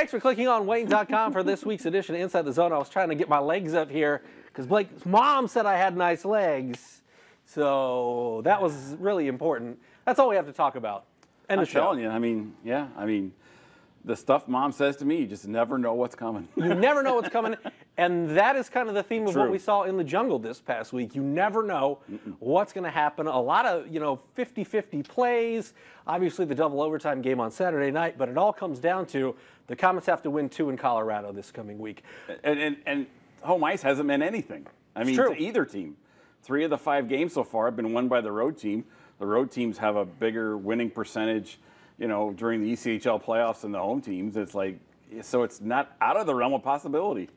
Thanks for clicking on Wayne.com for this week's edition of Inside the Zone. I was trying to get my legs up here because Blake's mom said I had nice legs. So that was really important. That's all we have to talk about. I'm telling you, I mean, the stuff Mom says to me, you just never know what's coming. You never know what's coming. And that is kind of the theme of what we saw in the jungle this past week. You never know what's going to happen. A lot of, 50-50 plays. Obviously, the double overtime game on Saturday night. But it all comes down to the Komets have to win 2 in Colorado this coming week. And home ice hasn't meant anything. I mean, to either team. 3 of the 5 games so far have been won by the road team. The road teams have a bigger winning percentage, during the ECHL playoffs than the home teams. It's like, so it's not out of the realm of possibility.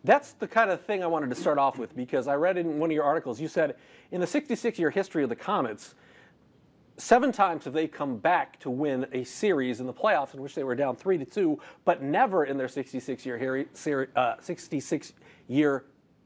That's the kind of thing I wanted to start off with, because I read in one of your articles, you said in the 66-year history of the Komets, 7 times have they come back to win a series in the playoffs in which they were down 3-2, but never in their 66-year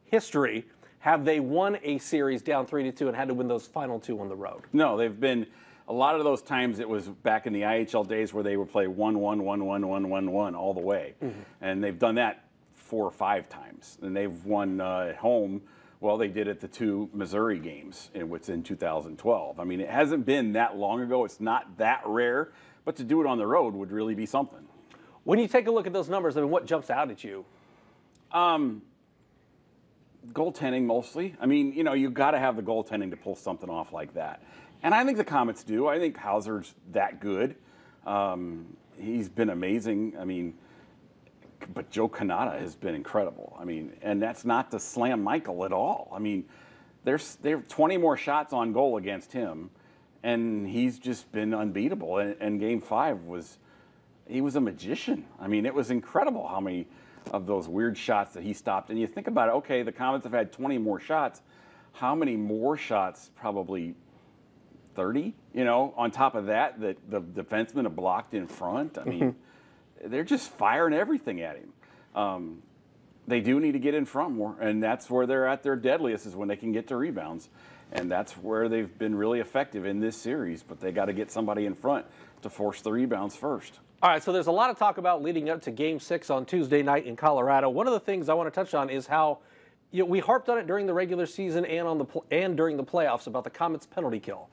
history have they won a series down 3-2 and had to win those final 2 on the road. No, they've been, a lot of those times it was back in the IHL days where they would play 1-1, 1-1, 1-1 all the way. And they've done that 4 or 5 times. And they've won at home. Well, they did it the 2 Missouri games, in 2012. I mean, it hasn't been that long ago. It's not that rare. But to do it on the road would really be something. When you take a look at those numbers, I mean, what jumps out at you? Goaltending mostly. I mean, you've got to have the goaltending to pull something off like that. And I think the Komets do. I think Hauser's that good. He's been amazing. I mean, but Joe Kanata has been incredible. I mean, and that's not to slam Michael at all. I mean, there's 20 more shots on goal against him, and he's just been unbeatable. And Game 5 he was a magician. I mean, it was incredible how many of those weird shots that he stopped. And you think about it, okay, the Komets have had 20 more shots. How many more shots? Probably 30, on top of that the defensemen have blocked in front. I mean, they're just firing everything at him. They do need to get in front more, and that's where they're at their deadliest, is when they can get to rebounds. And that's where they've been really effective in this series, but they got to get somebody in front to force the rebounds first. All right, so there's a lot of talk about leading up to Game 6 on Tuesday night in Colorado. One of the things I want to touch on is how we harped on it during the regular season and during the playoffs about the Komets' penalty kill.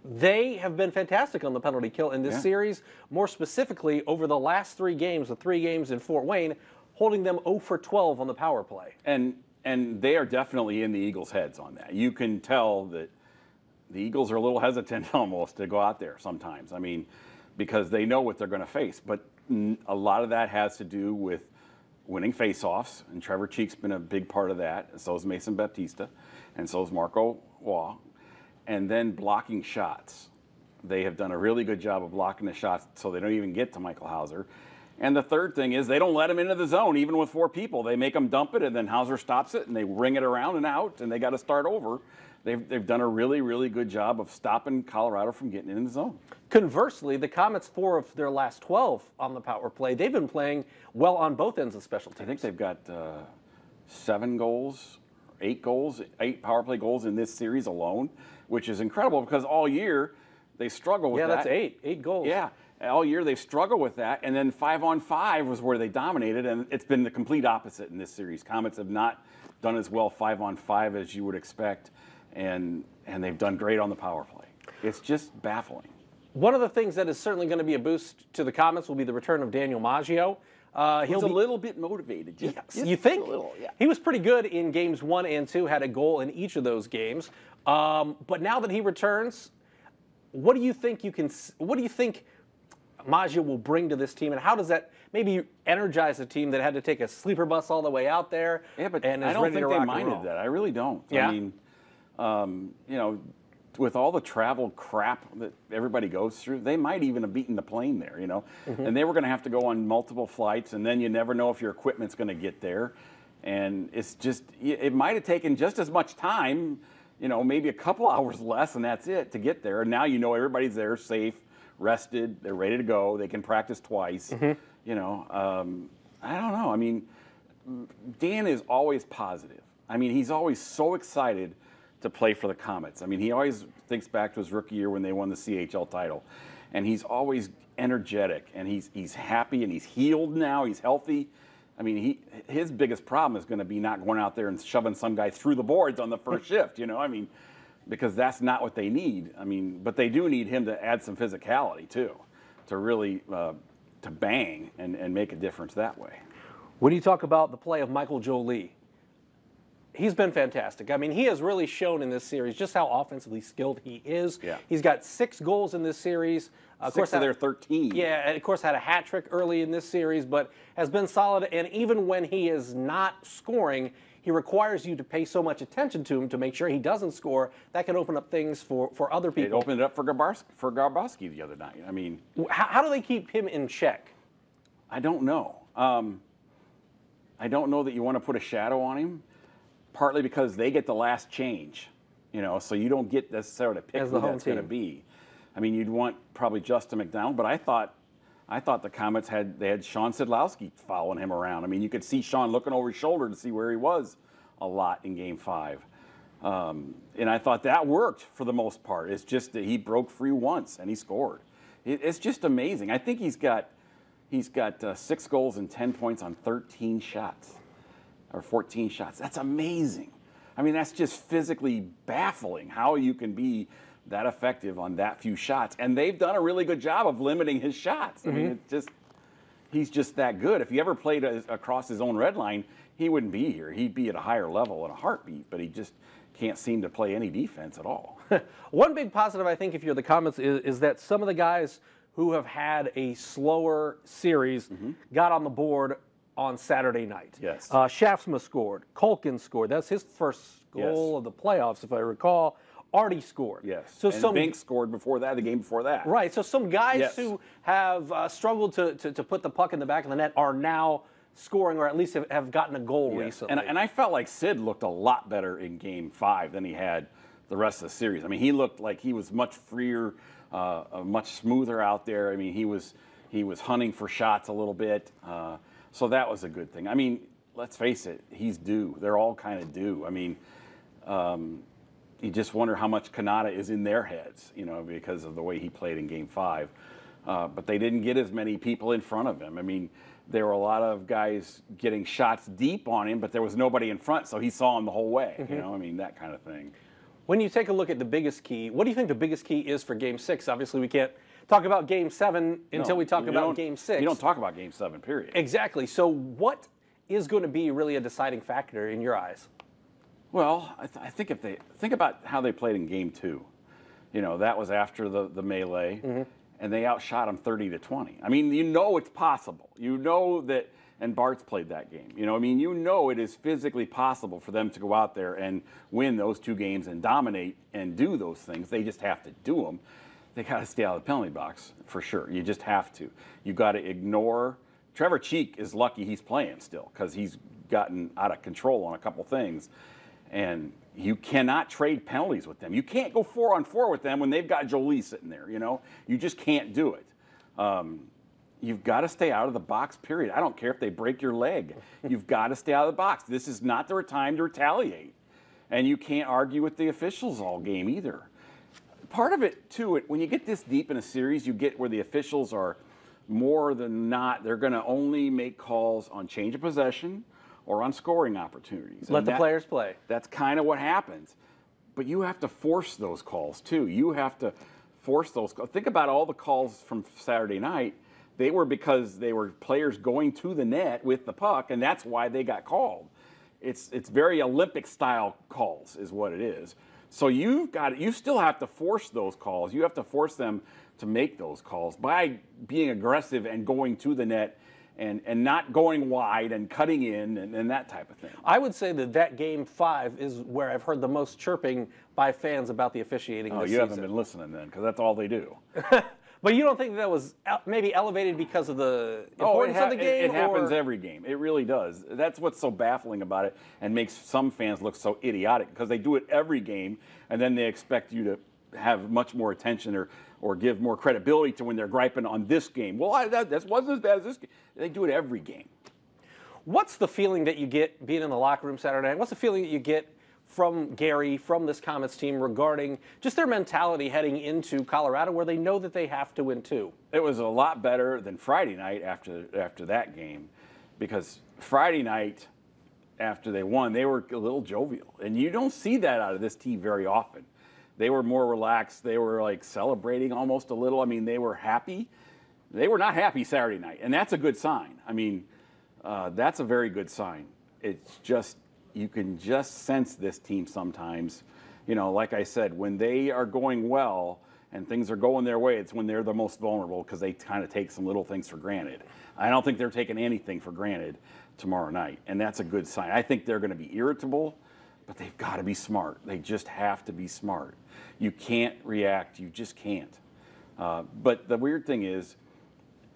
They have been fantastic on the penalty kill in this series, more specifically over the last 3 games, the 3 games in Fort Wayne, holding them 0 for 12 on the power play. And they are definitely in the Eagles' heads on that. You can tell that the Eagles are a little hesitant almost to go out there sometimes. I mean, because they know what they're going to face. But a lot of that has to do with winning faceoffs, and Trevor Cheek's been a big part of that, and so is Mason Baptista, and so is Marco Waugh. And then blocking shots. They have done a really good job of blocking the shots so they don't even get to Michael Hauser. And the third thing is they don't let him into the zone, even with 4 people. They make him dump it, and then Hauser stops it, and they ring it around and out, and they got to start over. They've done a really, really good job of stopping Colorado from getting in the zone. Conversely, the Komets, 4 of their last 12 on the power play, they've been playing well on both ends of special teams. I think they've got 7 goals, 8 goals, 8 power play goals in this series alone, which is incredible because all year they struggle with that. Yeah, that's 8 goals. Yeah, all year they've struggled with that, and then 5-on-5 was where they dominated, and it's been the complete opposite in this series. Komets have not done as well 5-on-5 as you would expect, and they've done great on the power play. It's just baffling. One of the things that is certainly going to be a boost to the Komets will be the return of Daniel Maggio. He's a little bit motivated. Just you think? A little, yeah. He was pretty good in games 1 and 2, had a goal in each of those games. But now that he returns, what do you think Maggio will bring to this team, and how does that maybe energize a team that had to take a sleeper bus all the way out there? Yeah, but and I don't think they minded that. I really don't. Yeah? I mean, with all the travel crap that everybody goes through, they might even have beaten the plane there, And they were going to have to go on multiple flights, and then you never know if your equipment's going to get there. And it's just, it might have taken just as much time, maybe a couple hours less, and that's it, to get there. And now everybody's there, safe, rested, they're ready to go. They can practice twice. I don't know. I mean, Dan is always positive. I mean, he's always so excited to play for the Komets. I mean, he always thinks back to his rookie year when they won the CHL title. and he's always energetic, and he's happy, and he's healed now. He's healthy. I mean, his biggest problem is going to be not going out there and shoving some guy through the boards on the first shift. You know, I mean, because that's not what they need. I mean, but they do need him to add some physicality too, to really to bang and make a difference that way. When you talk about the play of Michael Jolie, he's been fantastic. I mean, he has really shown in this series just how offensively skilled he is. Yeah. He's got 6 goals in this series. Of course, of their 13. Yeah, and of course had a hat trick early in this series, but has been solid. And even when he is not scoring, he requires you to pay so much attention to him to make sure he doesn't score. That can open up things for other people. It opened it up for Garbowski the other night. I mean, how do they keep him in check? I don't know. I don't know that you want to put a shadow on him, partly because they get the last change, you know, so you don't get necessarily to pick who that's going to be. I mean, you'd want probably Justin McDonald, but I thought the Komets had Sean Sidlowski following him around. I mean, you could see Sean looking over his shoulder to see where he was a lot in Game 5. And I thought that worked for the most part. It's just that he broke free once and he scored. It's just amazing. I think he's got 6 goals and 10 points on 13 shots or 14 shots. That's amazing. I mean, that's just physically baffling how you can be that effective on that few shots. And they've done a really good job of limiting his shots. I mean, he's just that good. If he ever played across his own red line, he wouldn't be here. He'd be at a higher level in a heartbeat, but he just can't seem to play any defense at all. One big positive, I think, if you're the Komets, is that some of the guys who have had a slower series got on the board on Saturday night. Yes. Shaftsma scored. Culkin scored. That's his first goal of the playoffs, if I recall. Artie scored. Yes. So and Bink scored before that, the game before that. Right. So some guys who have struggled to put the puck in the back of the net are now scoring, or at least have gotten a goal recently. And I felt like Sid looked a lot better in Game 5 than he had the rest of the series. I mean, he looked like he was much freer, much smoother out there. I mean, he was hunting for shots a little bit. So that was a good thing. I mean, let's face it, he's due. They're all kind of due. I mean, you just wonder how much Kanata is in their heads, you know, because of the way he played in Game 5. But they didn't get as many people in front of him. I mean, there were a lot of guys getting shots deep on him, but there was nobody in front, so he saw him the whole way. You know, I mean, that kind of thing. When you take a look at the biggest key, what do you think the biggest key is for Game 6? Obviously, we can't talk about Game 7 until we talk about Game 6. You don't talk about Game 7, period. Exactly. So what is going to be really a deciding factor in your eyes? Well, I think if they think about how they played in Game 2, you know, that was after the melee, and they outshot them 30-20. I mean, you know it's possible. You know that, and Bart's played that game. You know, I mean, you know it is physically possible for them to go out there and win those 2 games and dominate and do those things. They just have to do them. They got to stay out of the penalty box for sure. You just have to. You got to ignore. Trevor Cheek is lucky he's playing still because he's gotten out of control on a couple things. And you cannot trade penalties with them. You can't go 4-on-4 with them when they've got Jolie sitting there, you know? You just can't do it. You've got to stay out of the box, period. I don't care if they break your leg. You've got to stay out of the box. This is not their time to retaliate. And you can't argue with the officials all game either. Part of it, too, when you get this deep in a series, you get where the officials are more than not, they're going to only make calls on change of possession or on scoring opportunities. Let the players play. That's kind of what happens. But you have to force those calls, too. You have to force those calls. Think about all the calls from Saturday night. They were because they were players going to the net with the puck, and that's why they got called. It's very Olympic-style calls is what it is. So you still have to force those calls. You have to force them to make those calls by being aggressive and going to the net and not going wide and cutting in and that type of thing. I would say that Game 5 is where I've heard the most chirping by fans about the officiating this season. Oh, you haven't been listening then, because that's all they do. But you don't think that was maybe elevated because of the importance of the game? It happens every game. It really does. That's what's so baffling about it and makes some fans look so idiotic, because they do it every game, and then they expect you to have much more attention or give more credibility to when they're griping on this game. Well, that wasn't as bad as this game. They do it every game. What's the feeling that you get being in the locker room Saturday night? What's the feeling that you get from Gary, from this Komets team regarding just their mentality heading into Colorado, where they know that they have to win too? It was a lot better than Friday night after that game, because Friday night after they won, they were a little jovial, and you don't see that out of this team very often. They were more relaxed. They were like celebrating almost a little. I mean, they were happy. They were not happy Saturday night, and that's a good sign. I mean, that's a very good sign. It's just, you can just sense this team sometimes. You know, like I said, when they are going well and things are going their way, it's when they're the most vulnerable, because they kind of take some little things for granted. I don't think they're taking anything for granted tomorrow night, and that's a good sign. I think they're going to be irritable, but they've got to be smart. They just have to be smart. You can't react. You just can't. But the weird thing is,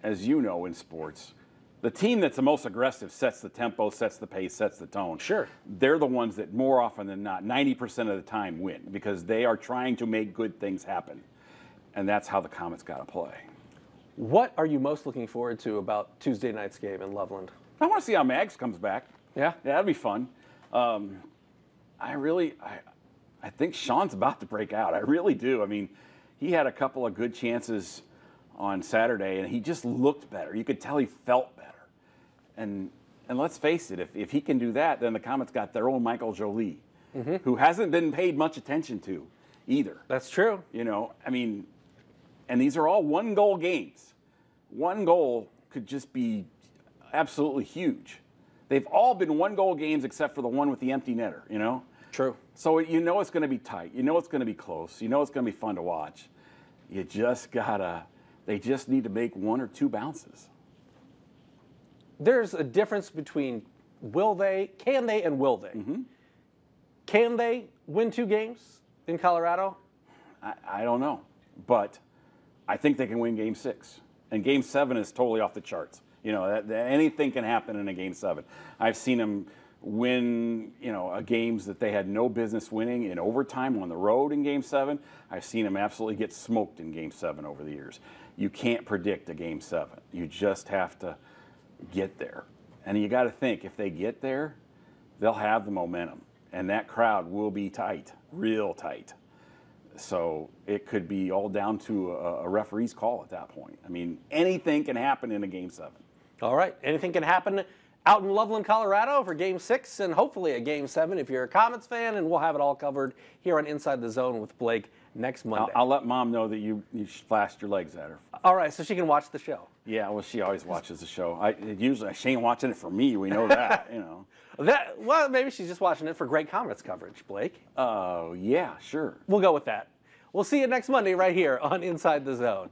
as you know in sports, the team that's the most aggressive sets the tempo, sets the pace, sets the tone. Sure. They're the ones that more often than not, 90% of the time, win, because they are trying to make good things happen. And that's how the Komets got to play. What are you most looking forward to about Tuesday night's game in Loveland? I want to see how Mags comes back. Yeah? Yeah, that'd be fun. I think Sean's about to break out. I really do. I mean, he had a couple of good chances on Saturday, and he just looked better. You could tell he felt better. And let's face it, if he can do that, then the Komets got their own Michael Jolie, who hasn't been paid much attention to either. That's true. You know, I mean, and these are all one-goal games. One goal could just be absolutely huge. They've all been one-goal games except for the one with the empty netter, you know? True. So you know it's going to be tight. You know it's going to be close. You know it's going to be fun to watch. You just they just need to make one or two bounces. There's a difference between can they, and will they? Can they win 2 games in Colorado? I don't know. But I think they can win Game 6. And Game 7 is totally off the charts. You know, anything can happen in a Game 7. I've seen them win, you know, games that they had no business winning in overtime on the road in Game 7. I've seen them absolutely get smoked in Game 7 over the years. You can't predict a Game 7. You just have to get there. And you got to think, if they get there, they'll have the momentum. And that crowd will be tight, real tight. So it could be all down to a referee's call at that point. I mean, anything can happen in a Game 7. All right. Anything can happen out in Loveland, Colorado for Game 6 and hopefully a Game 7 if you're a Komets fan, and we'll have it all covered here on Inside the Zone with Blake next Monday. I'll let Mom know that you flashed your legs at her. All right, so she can watch the show. Yeah, well, she always watches the show. Usually she ain't watching it for me. We know that, you know. Well, maybe she's just watching it for great Komets coverage, Blake. Oh, yeah, sure. We'll go with that. We'll see you next Monday right here on Inside the Zone.